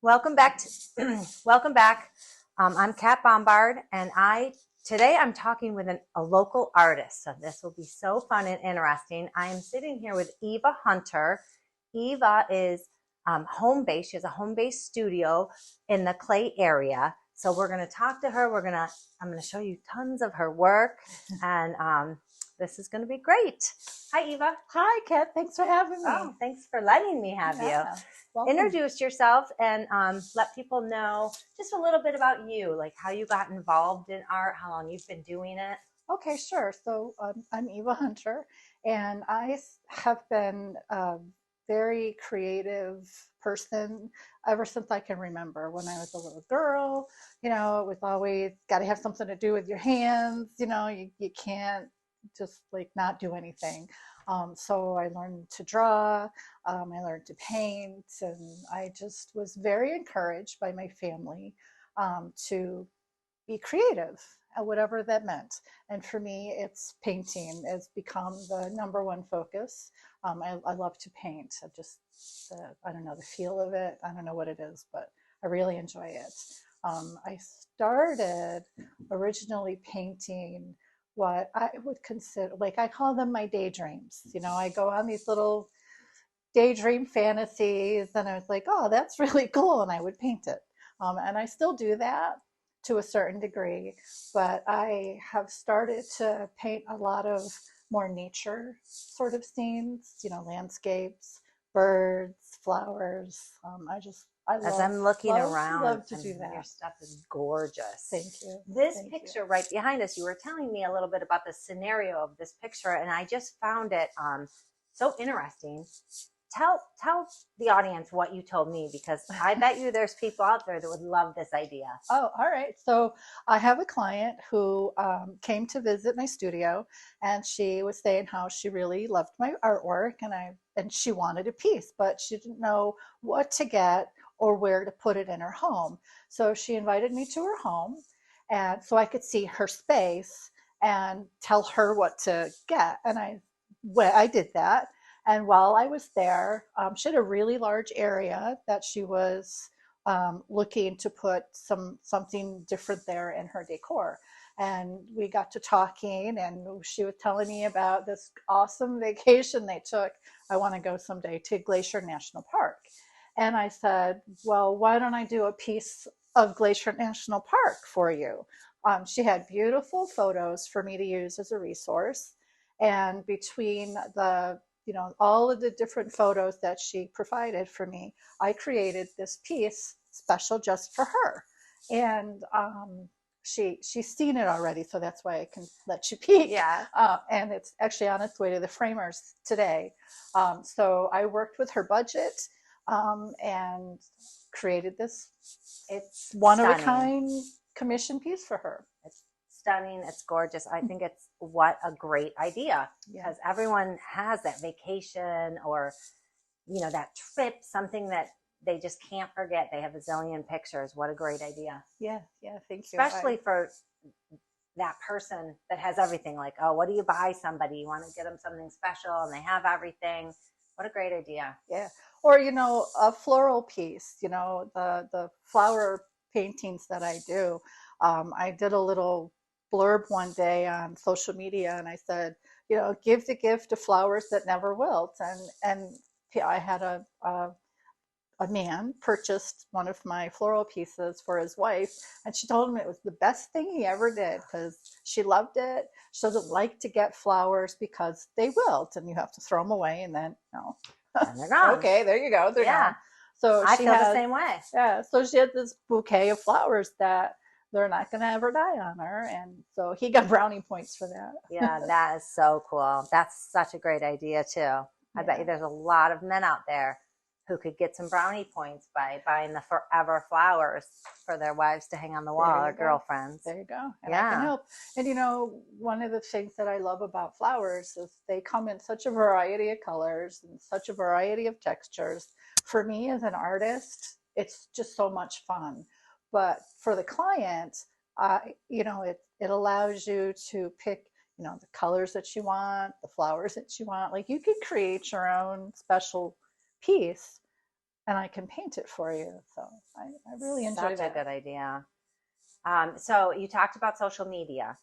Welcome back to welcome back. I'm Kat Bombard, and today I'm talking with a local artist. So this will be so fun and interesting. I am sitting here with Eva Hunter. Eva is home based. She has a home based studio in the Clay area. So we're going to talk to her. I'm going to show you tons of her work, and this is going to be great. Hi, Eva. Hi, Kat. Thanks for having me. Oh, thanks for letting me have you. Welcome. Introduce yourself and let people know just a little bit about you, like how you got involved in art, how long you've been doing it. Okay, sure. So I'm Eva Hunter, and have been a very creative person ever since I can remember. When I was a little girl, it was always got to have something to do with your hands. You can't just like not do anything. So I learned to draw, I learned to paint, and I just was very encouraged by my family to be creative, whatever that meant. And for me, it's painting has become the number one focus. I love to paint. I don't know, the feel of it. I don't know what it is, but I really enjoy it. I started originally painting what I would consider, like I call them my daydreams. I go on these little daydream fantasies, and I was like, oh, that's really cool. And I would paint it. And I still do that to a certain degree, but I have started to paint a lot of more nature sort of scenes, landscapes, birds, flowers. I As love, I'm looking love, around, love to and do your that. stuff is gorgeous. Thank you. This Thank you. picture right behind us, you were telling me a little bit about the scenario of this picture, and I just found it so interesting. Tell the audience what you told me, because I bet you there's people out there that would love this idea. Oh, all right. So I have a client who came to visit my studio, and she was saying how she really loved my artwork, and she wanted a piece, but she didn't know what to get or where to put it in her home. So she invited me to her home, and so I could see her space and tell her what to get. And I did that. And while I was there, she had a really large area that she was looking to put something different there in her decor. And we got to talking, and she was telling me about this awesome vacation they took. I want to go someday to Glacier National Park. And I said, well, why don't I do a piece of Glacier National Park for you? She had beautiful photos for me to use as a resource. And between all of the different photos that she provided for me, I created this piece special just for her. And she's seen it already, so that's why I can let you peek. Yeah. And it's actually on its way to the framers today. So I worked with her budget and created this It's one of a stunning. kind commission piece for her. It's stunning. It's gorgeous. I think it's what a great idea, Yeah. because everyone has that vacation or, that trip, something that they just can't forget. They have a zillion pictures. What a great idea. Yeah, yeah, thank you. Especially for that person that has everything. Like, oh, what do you buy somebody? You want to get them something special and they have everything. What a great idea. Yeah. Or, a floral piece, the flower paintings that I do. I did a little blurb one day on social media, and I said, give the gift of flowers that never wilt. And I had a man purchased one of my floral pieces for his wife, and she told him it was the best thing he ever did because she loved it. She doesn't like to get flowers because they wilt and you have to throw them away, and then And they're gone. okay, there you go, they're Yeah. gone. So I she feel the had, same way. yeah, so she had this bouquet of flowers that they're not going to ever die on her, and so he got brownie points for that. Yeah, that is so cool. That's such a great idea too. I bet you there's a lot of men out there who could get some brownie points by buying the forever flowers for their wives to hang on the wall, or girlfriends. There you go. And Yeah. I can help. And one of the things that I love about flowers is they come in such a variety of colors and such a variety of textures. For me as an artist, it's just so much fun. But for the client, it allows you to pick, the colors that you want, the flowers that you want. Like you could create your own special piece and I can paint it for you. So I really enjoy Such a that. good idea. So you talked about social media.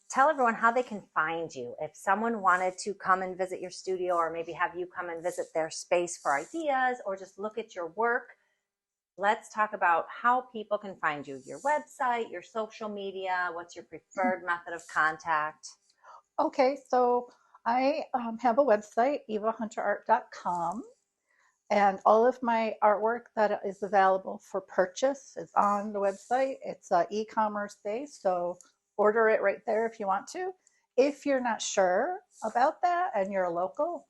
Tell everyone how they can find you. If someone wanted to come and visit your studio, or maybe have you come and visit their space for ideas, or just look at your work, let's talk about how people can find you. Your website, your social media, what's your preferred method of contact? Okay, so I have a website, evahunterart.com, and all of my artwork that is available for purchase is on the website. It's e-commerce based, so order it right there if you want to. If you're not sure about that and you're a local,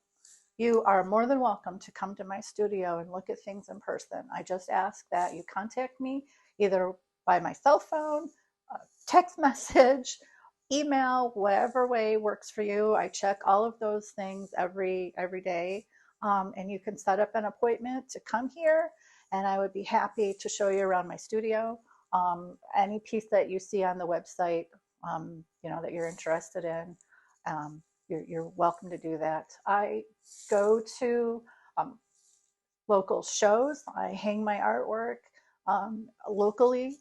you are more than welcome to come to my studio and look at things in person. I just ask that you contact me either by my cell phone, text message, email, whatever way works for you. I check all of those things every day. And you can set up an appointment to come here, and I would be happy to show you around my studio. Any piece that you see on the website, that you're interested in, you're welcome to do that. I go to local shows. I hang my artwork locally,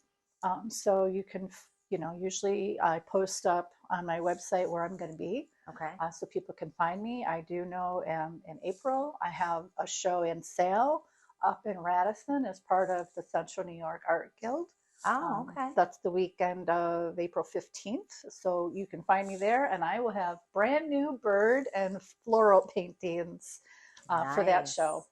so you can, usually I post up on my website where I'm going to be, Okay. so people can find me. I do know in April I have a show in sale up in Radisson as part of the Central New York Art Guild. Oh, okay. That's the weekend of April 15th. So you can find me there, and I will have brand new bird and floral paintings for that show.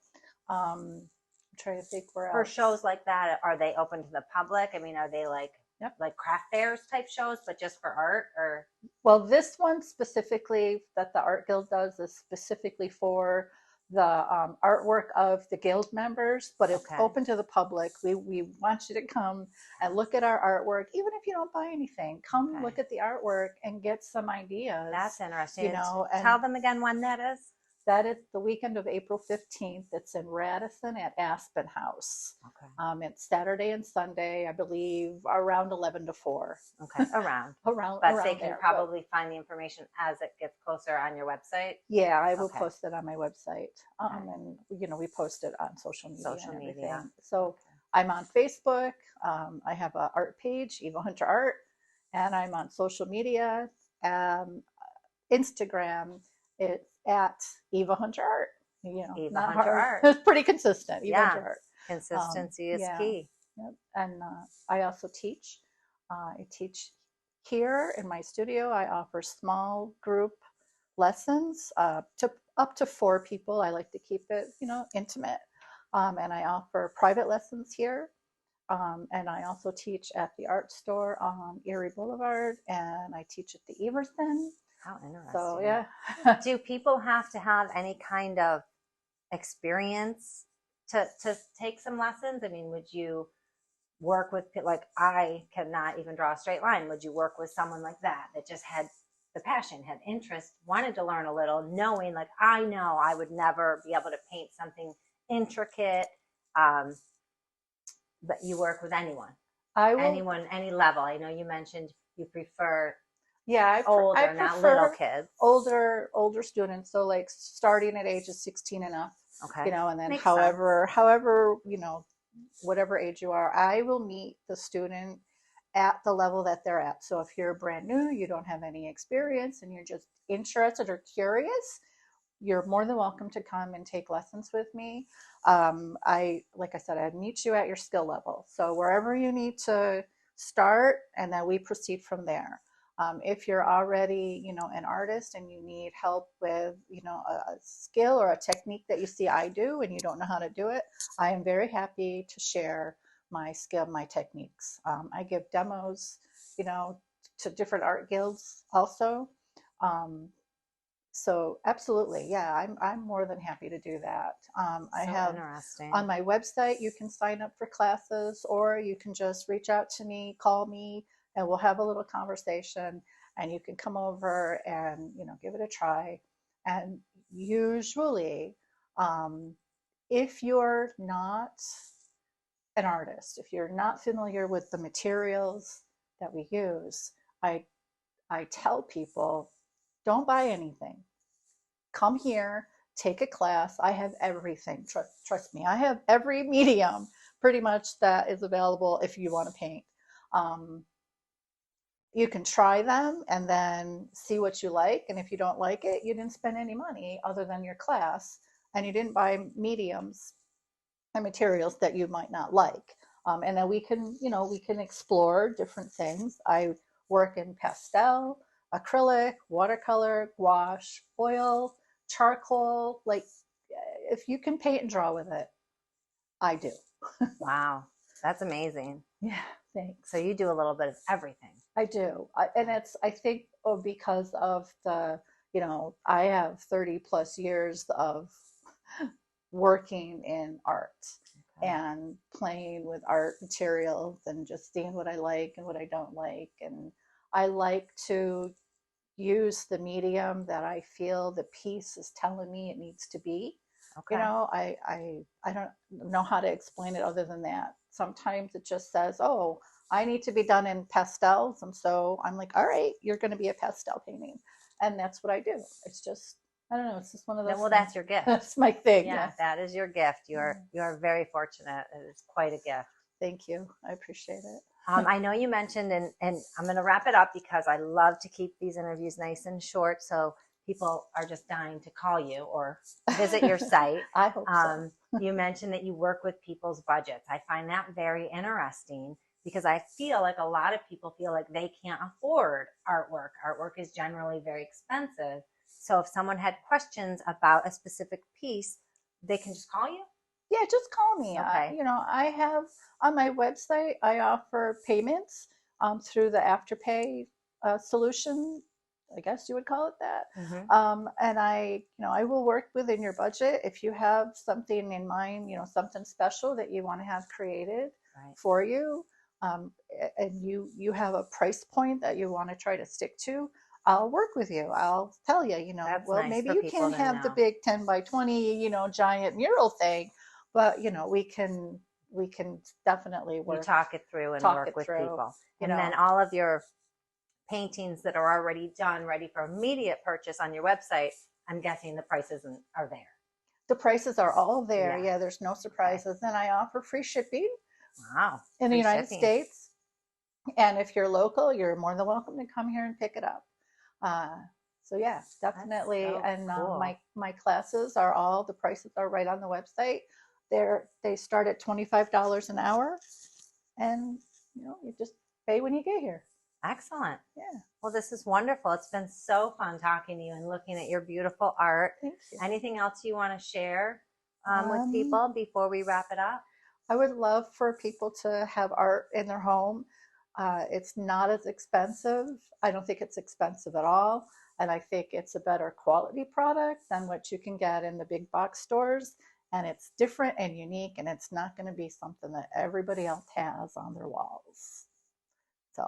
I'm trying to think where For else. shows like that, are they open to the public? I mean, are they like Yep. like craft fairs type shows, but just for art? Or Well, this one specifically that the Art Guild does is specifically for the artwork of the guild members, but it's Okay. open to the public. We want you to come and look at our artwork, even if you don't buy anything. Come Okay. look at the artwork and get some ideas. That's interesting. You know, and tell them again when that is. that is the weekend of April 15th. It's in Radisson at Aspen House. Okay. It's Saturday and Sunday, I believe, around 11 to 4. Okay, around. Around, But around they can there. probably find the information as it gets closer on your website. Yeah, I will Okay. post it on my website. Okay. And, we post it on social media. Social and media. everything. So Okay. I'm on Facebook. I have an art page, Eva Hunter Art, and I'm on social media. Instagram, it's at Eva Hunter Art. Eva Not Hunter hard. Art. It's pretty consistent. Eva Yeah. Hunter Art. Consistency is yeah. key. Yep. And I also teach. I teach here in my studio. I offer small group lessons to up to 4 people. I like to keep it, intimate. And I offer private lessons here. And I also teach at the art store on Erie Boulevard, and I teach at the Everson. How interesting. So yeah. Do people have to have any kind of experience to take some lessons? I mean, would you work with, like, I cannot even draw a straight line. Would you work with someone like that just had the passion, had interest, wanted to learn a little, knowing like, I know I would never be able to paint something intricate, but you work with anyone? Anyone, any level? I know you mentioned you prefer older, I not little kids. Older students, so like starting at ages 16 and up. Okay. And then Makes however, whatever age you are, I will meet the student at the level that they're at. So if you're brand new, you don't have any experience, and you're just interested or curious, you're more than welcome to come and take lessons with me. Like I said, I'd meet you at your skill level. So wherever you need to start, and then we proceed from there. If you're already, an artist and you need help with, a skill or a technique that you see I do and you don't know how to do it, I am very happy to share my skill, my techniques. I give demos, to different art guilds also. So absolutely, yeah, I'm more than happy to do that. I have on my website, you can sign up for classes, or you can just reach out to me, call me, and we'll have a little conversation, and you can come over and give it a try. And usually, if you're not an artist, if you're not familiar with the materials that we use, I tell people, don't buy anything. Come here, take a class. I have everything. Trust me, I have every medium pretty much that is available if you want to paint. Um, you can try them and then see what you like. And if you don't like it, you didn't spend any money other than your class, and you didn't buy mediums and materials that you might not like. And then we can, we can explore different things. I work in pastel, acrylic, watercolor, gouache, oil, charcoal. Like, if you can paint and draw with it, I do. Wow, that's amazing. Yeah, thanks. So you do a little bit of everything. I do. And it's, I think, because of the, I have 30 plus years of working in art and playing with art materials and just seeing what I like and what I don't like. And I like to use the medium that I feel the piece is telling me it needs to be. Okay. I don't know how to explain it other than that. Sometimes it just says, oh, I need to be done in pastels. And so I'm like, all right, you're going to be a pastel painting. And that's what I do. It's just, I don't know. It's just one of those. Well, that's your gift. That's my thing. Yeah, Yes. that is your gift. You are very fortunate. It's quite a gift. Thank you. I appreciate it. I know you mentioned, and I'm going to wrap it up because I love to keep these interviews nice and short, so people are just dying to call you or visit your site. I hope so. You mentioned that you work with people's budgets. I find that very interesting because I feel like a lot of people feel like they can't afford artwork. Artwork is generally very expensive. So if someone had questions about a specific piece, they can just call you? Yeah, just call me. Okay. I have on my website, I offer payments through the Afterpay solution. I guess you would call it that. Mm-hmm. And I will work within your budget. If you have something in mind, something special that you want to have created for you, and you have a price point that you want to try to stick to, I'll work with you. I'll tell you, That's well, nice maybe for you people can't to have the know. big 10 by 20, giant mural thing, but we can definitely You work. talk it through and work with people. And then all of your paintings that are already done, ready for immediate purchase on your website, I'm guessing the prices are there. The prices are all there. Yeah. Yeah, there's no surprises. And I offer free shipping Wow. in the Free United shipping. States. And if you're local, you're more than welcome to come here and pick it up. So yeah, definitely. So and cool. my classes are all, the prices are right on the website. They start at $25 an hour, and you just pay when you get here. Excellent. Yeah. Well, this is wonderful. It's been so fun talking to you and looking at your beautiful art. Thank you. Anything else you want to share with people before we wrap it up? I would love for people to have art in their home. It's not as expensive. I don't think it's expensive at all. And I think it's a better quality product than what you can get in the big box stores. And it's different and unique, and it's not going to be something that everybody else has on their walls. So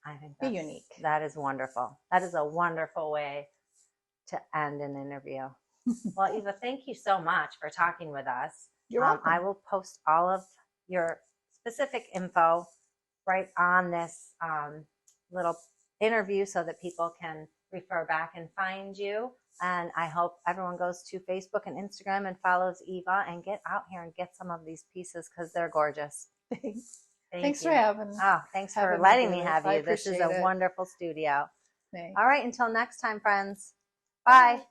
I think be unique. That is wonderful. That is a wonderful way to end an interview. Well, Eva, thank you so much for talking with us. You're welcome. I will post all of your specific info right on this little interview so that people can refer back and find you. And I hope everyone goes to Facebook and Instagram and follows Eva and get out here and get some of these pieces because they're gorgeous. Thanks for having me. Oh, thanks for letting me have you. This is a wonderful studio. Thanks. All right, until next time, friends. Bye.